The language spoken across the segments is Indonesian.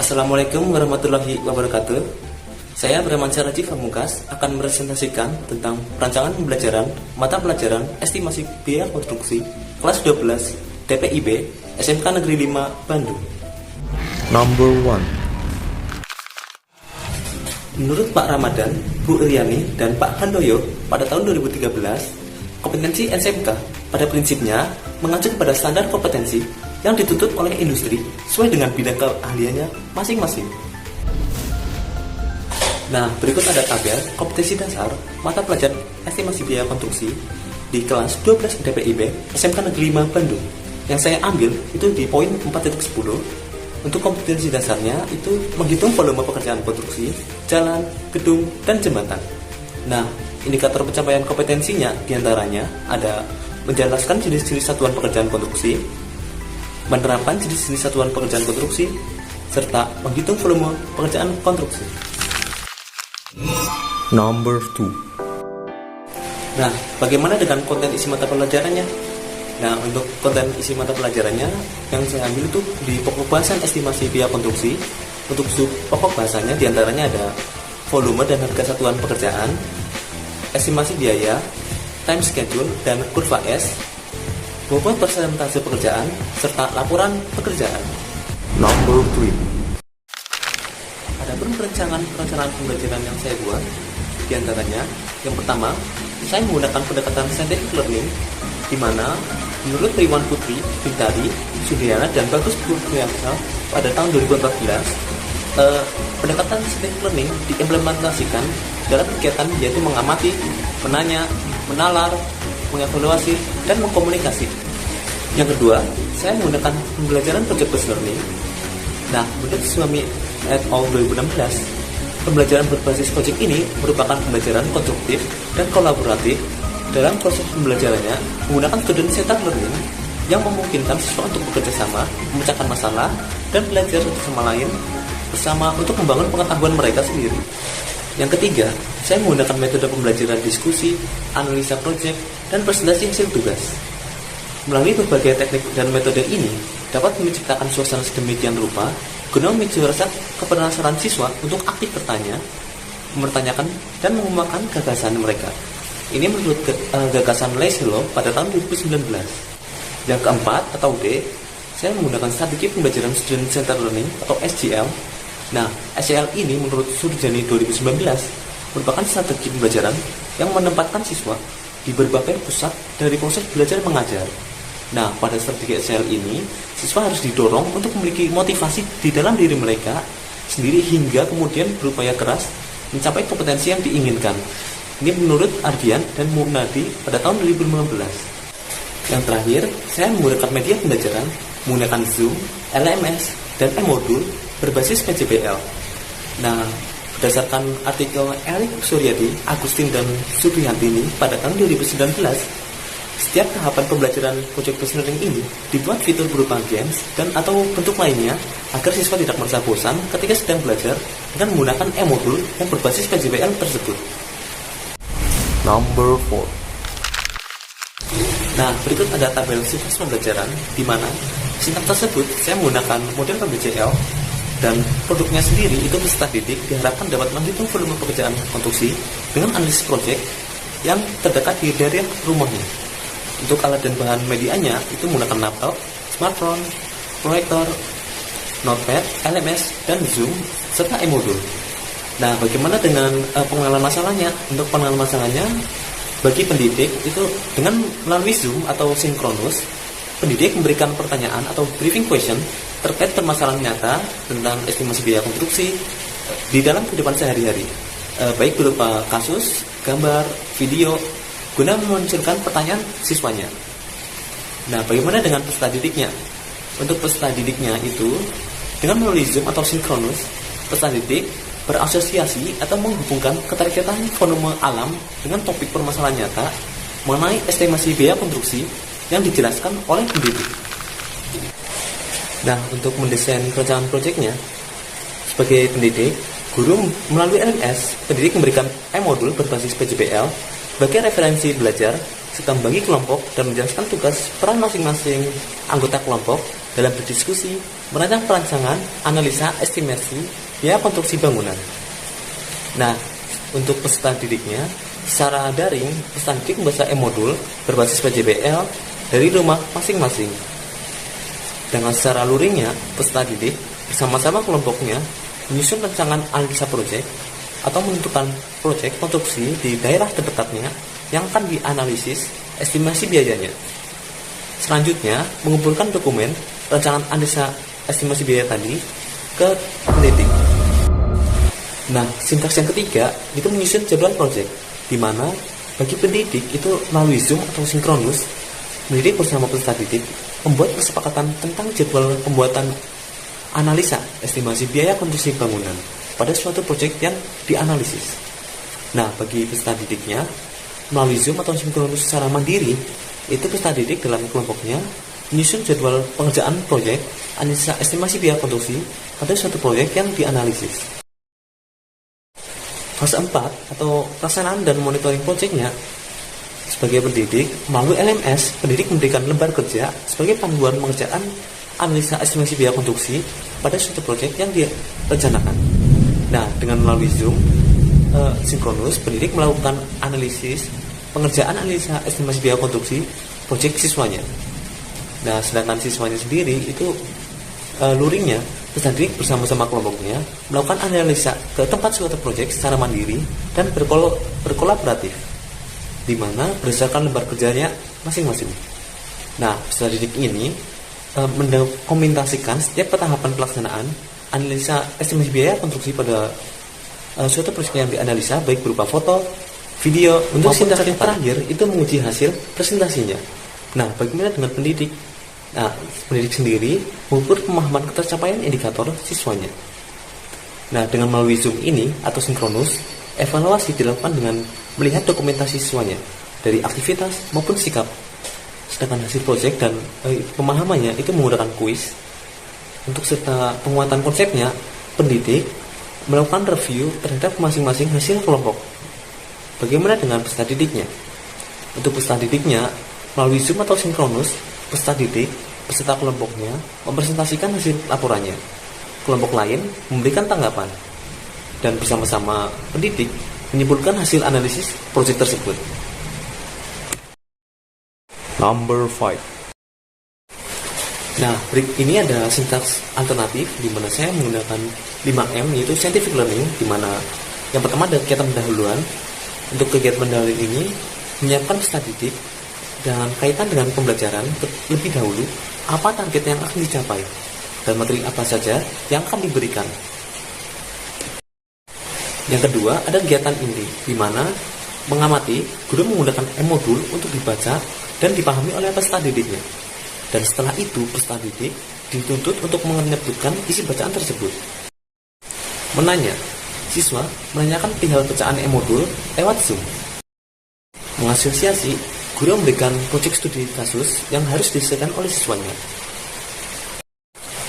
Assalamualaikum warahmatullahi wabarakatuh. Saya Bramansyah Rajiv Pamungkas akan mepresentasikan tentang perancangan pembelajaran mata pelajaran estimasi biaya konstruksi kelas 12 TPIB SMK Negeri 5 Bandung. Number 1. Menurut Pak Ramadan, Bu Iryani, dan Pak Handoyo pada tahun 2013, kompetensi SMK pada prinsipnya mengacu kepada standar kompetensi yang dituntut oleh industri sesuai dengan bidang keahliannya masing-masing. Nah, berikut ada tabel kompetensi dasar mata pelajaran estimasi biaya konstruksi di kelas 12 TPIB SMK Negeri 5 Bandung. Yang saya ambil itu di poin 4.10. Untuk kompetensi dasarnya itu menghitung volume pekerjaan konstruksi, jalan, gedung, dan jembatan. Nah, indikator pencapaian kompetensinya diantaranya ada menjelaskan jenis-jenis satuan pekerjaan konstruksi, menerapkan jenis-jenis satuan pekerjaan konstruksi, serta menghitung volume pekerjaan konstruksi. Number 2. Nah, bagaimana dengan konten isi mata pelajarannya? Nah, untuk konten isi mata pelajarannya yang saya ambil itu di pokok bahasan estimasi biaya konstruksi. Untuk sub pokok bahasanya diantaranya ada volume dan harga satuan pekerjaan, estimasi biaya, time schedule, dan kurva S, bobot persentase pekerjaan, serta laporan pekerjaan. Number 3. Adapun perencanaan pembelajaran yang saya buat, diantaranya yang pertama, saya menggunakan pendekatan scientific learning, di mana menurut Triwan Putri, Bintari, Sudiana, dan Bagus Purwiyasa pada tahun 2014, pendekatan scientific learning diimplementasikan dalam kegiatan yaitu mengamati, menanya, menalar, mengevaluasi, dan mengkomunikasi. Yang kedua, saya menggunakan pembelajaran project-based learning. Nah, menurut Suami et al. 2016, pembelajaran berbasis project ini merupakan pembelajaran konstruktif dan kolaboratif dalam proses pembelajarannya menggunakan student-centered learning yang memungkinkan siswa untuk bekerja sama, memecahkan masalah, dan belajar satu sama lain bersama untuk membangun pengetahuan mereka sendiri. Yang ketiga, saya menggunakan metode pembelajaran diskusi, analisa proyek, dan presentasi hasil tugas. Melalui berbagai teknik dan metode ini dapat menciptakan suasana sedemikian rupa guna memicu rasa kepenasaran siswa untuk aktif bertanya, mempertanyakan, dan mengembangkan gagasan mereka. Ini menurut gagasan Lesilo pada tahun 2019. Yang keempat atau D, saya menggunakan strategi pembelajaran Student Centered Learning atau SCL. Nah, SCL ini menurut Surjani 2019 merupakan strategi pembelajaran yang menempatkan siswa di berbagai pusat dari proses belajar mengajar. Nah, pada strategi SCL ini, siswa harus didorong untuk memiliki motivasi di dalam diri mereka sendiri hingga kemudian berupaya keras mencapai kompetensi yang diinginkan. Ini menurut Ardian dan Murnadi pada tahun 2015. Yang terakhir, saya menggunakan media pembelajaran menggunakan Zoom, LMS, dan e-modul berbasis PJBL. Nah, berdasarkan artikel Erik Suryadi, Agustin, dan Supriyantini pada tahun 2019, setiap tahapan pembelajaran project-based learning ini dibuat fitur berupa games dan atau bentuk lainnya agar siswa tidak merasa bosan ketika sedang belajar dengan menggunakan e-modul yang berbasis PJBL tersebut. Number 4. Nah, berikut ada tabel sintaks pembelajaran di mana sintaks tersebut saya menggunakan model PBJL dan produknya sendiri itu peserta didik diharapkan dapat menghitung volume pekerjaan konstruksi dengan analisis proyek yang terdekat di daerah rumahnya. Untuk alat dan bahan medianya itu menggunakan laptop, smartphone, proyektor, notepad, LMS, dan Zoom, serta e-modul. Nah, bagaimana dengan pengenalan masalahnya? Untuk pengenalan masalahnya, bagi pendidik itu dengan melalui Zoom atau sinkronus, pendidik memberikan pertanyaan atau briefing question terkait permasalahan nyata tentang estimasi biaya konstruksi di dalam kehidupan sehari-hari, baik berupa kasus, gambar, video, guna memunculkan pertanyaan siswanya. Nah, bagaimana dengan peserta didiknya? Untuk peserta didiknya itu, dengan melalui Zoom atau sinkronus, peserta didik berasosiasi atau menghubungkan keterkaitan volume alam dengan topik permasalahan nyata mengenai estimasi biaya konstruksi yang dijelaskan oleh pendidik. Nah, untuk mendesain perencanaan proyeknya, sebagai pendidik, guru melalui LMS, pendidik memberikan e-modul berbasis PJBL sebagai referensi belajar serta membagi kelompok dan menjelaskan tugas peran masing-masing anggota kelompok dalam berdiskusi, merancang perancangan, analisa, estimasi, biaya konstruksi bangunan. Nah, untuk peserta didiknya, secara daring, peserta didik membaca e-modul berbasis PJBL dari rumah masing-masing. Dengan secara luringnya, peserta didik bersama-sama kelompoknya menyusun rancangan analisa proyek atau menentukan proyek konstruksi di daerah terdekatnya yang akan dianalisis estimasi biayanya. Selanjutnya, mengumpulkan dokumen rancangan analisa estimasi biaya tadi ke pendidik. Nah, sintaks yang ketiga itu menyusun jadwal proyek, di mana bagi pendidik itu melalui Zoom atau sinkronus, pendidik bersama peserta didik membuat kesepakatan tentang jadwal pembuatan analisa estimasi biaya konstruksi bangunan pada suatu proyek yang dianalisis. Nah, bagi peserta didiknya, melalui Zoom atau sinkronus secara mandiri, itu peserta didik dalam kelompoknya menyusun jadwal pengerjaan proyek analisa estimasi biaya konstruksi pada suatu proyek yang dianalisis. Fase 4 atau pelaksanaan dan monitoring proyeknya, sebagai pendidik, melalui LMS, pendidik memberikan lembar kerja sebagai panduan pengerjaan analisa estimasi biaya konstruksi pada suatu proyek yang direncanakan. Nah, dengan melalui Zoom sinkronus, pendidik melakukan analisis pengerjaan analisa estimasi biaya konstruksi proyek siswanya. Nah, sedangkan siswanya sendiri itu luringnya, peserta didik bersama-sama kelompoknya melakukan analisa ke tempat suatu proyek secara mandiri dan berkolaboratif, di mana berdasarkan lembar kerjanya masing-masing. Nah, peserta didik ini mendokumentasikan setiap tahapan pelaksanaan analisa estimasi biaya konstruksi pada suatu proyek yang dianalisa, baik berupa foto, video. Untuk sintaks yang terakhir itu menguji hasil presentasinya. Nah, bagaimana dengan pendidik? Nah, pendidik sendiri mengukur pemahaman ketercapaian indikator siswanya. Nah, dengan melalui Zoom ini atau sinkronus, evaluasi dilakukan dengan melihat dokumentasi siswanya dari aktivitas maupun sikap. Sedangkan hasil proyek dan pemahamannya itu menggunakan kuis. Untuk serta penguatan konsepnya, pendidik melakukan review terhadap masing-masing hasil kelompok. Bagaimana dengan peserta didiknya? Untuk peserta didiknya, melalui Zoom atau sinkronus, peserta didik beserta kelompoknya mempresentasikan hasil laporannya. Kelompok lain memberikan tanggapan, dan bersama-sama pendidik menyimpulkan hasil analisis proyek tersebut. Number 5. Nah, ini ada sintaks alternatif di mana saya menggunakan 5M, yaitu scientific learning, di mana yang pertama ada kegiatan pendahuluan. Untuk kegiatan pendahuluan ini menyiapkan peserta didik dengan kaitan dengan pembelajaran lebih dahulu, apa target yang akan dicapai dan materi apa saja yang akan diberikan. Yang kedua, ada kegiatan inti, di mana mengamati, guru menggunakan e-modul untuk dibaca dan dipahami oleh peserta didiknya. Dan setelah itu, peserta didik dituntut untuk menyebutkan isi bacaan tersebut. Menanya, siswa menanyakan perihal bacaan e-modul lewat Zoom. Mengasosiasi, guru memberikan proyek studi kasus yang harus diselesaikan oleh siswanya.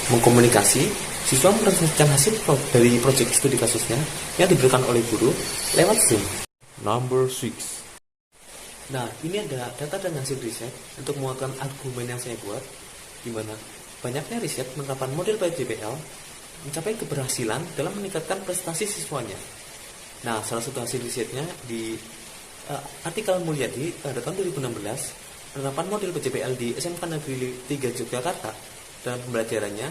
Mengkomunikasi, siswa mempresentasikan hasil dari proyek studi kasusnya yang diberikan oleh guru lewat Zoom. Number 6. Nah, ini ada data dan hasil riset untuk menguatkan argumen yang saya buat, di mana banyaknya riset penerapan model PJBL mencapai keberhasilan dalam meningkatkan prestasi siswanya. Nah, salah satu hasil risetnya di artikel Mulyadi pada tahun 2016, penerapan model PJBL di SMK Negeri 3 Yogyakarta dalam pembelajarannya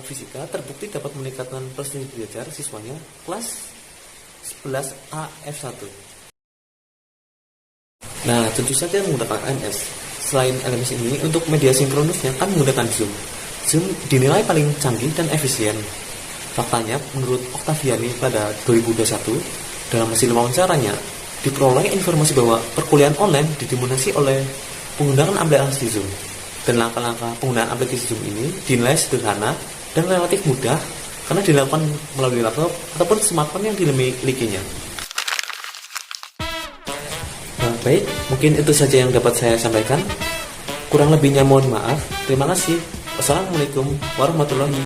fisika terbukti dapat meningkatkan prestasi belajar siswanya kelas 11 AF1. Nah, tentu saja menggunakan LMS. Selain LMS ini, untuk media sinkronusnya kan menggunakan Zoom. Zoom dinilai paling canggih dan efisien. Faktanya, menurut Oktaviani pada 2021, dalam hasil wawancaranya, diperoleh informasi bahwa perkuliahan online didominasi oleh penggunaan aplikasi Zoom. Dan langkah-langkah penggunaan aplikasi Zoom ini dinilai sederhana dan relatif mudah karena dilakukan melalui laptop ataupun smartphone yang dimilikinya. Baik, mungkin itu saja yang dapat saya sampaikan. Kurang lebihnya mohon maaf. Terima kasih. Wassalamualaikum warahmatullahi